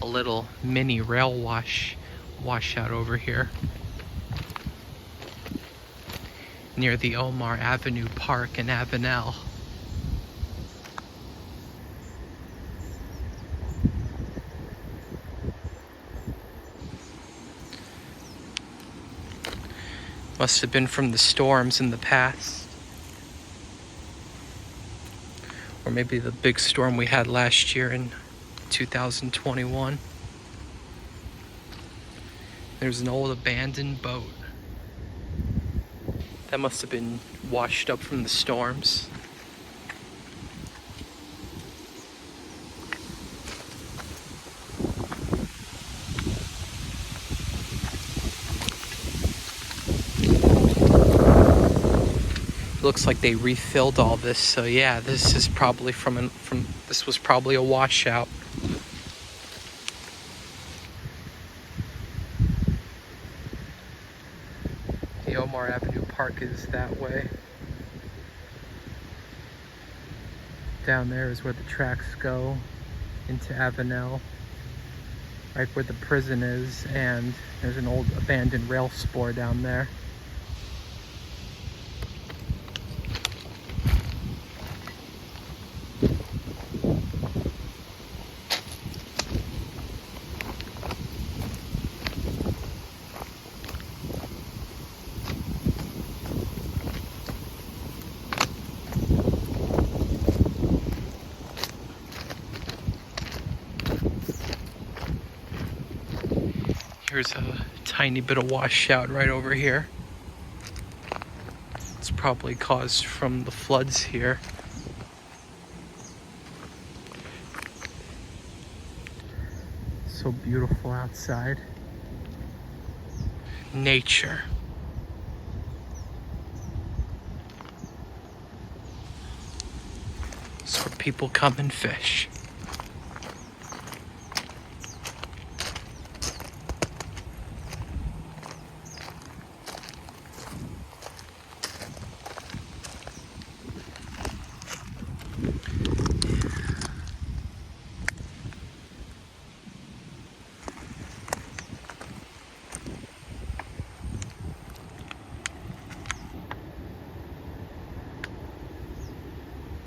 a little mini rail washout over here near the Omar Avenue Park in Avenel. Must have been from the storms in the past. Or maybe the big storm we had last year in 2021. There's an old abandoned boat. That must have been washed up from the storms. Looks like they refilled all this, so yeah, this is probably this was probably a washout. The Omar Avenue Park is that way. Down there is where the tracks go into Avenel, right where the prison is, and there's an old abandoned rail spur down there. Here's a tiny bit of washout right over here. It's probably caused from the floods here. So beautiful outside. Nature. It's where people come and fish.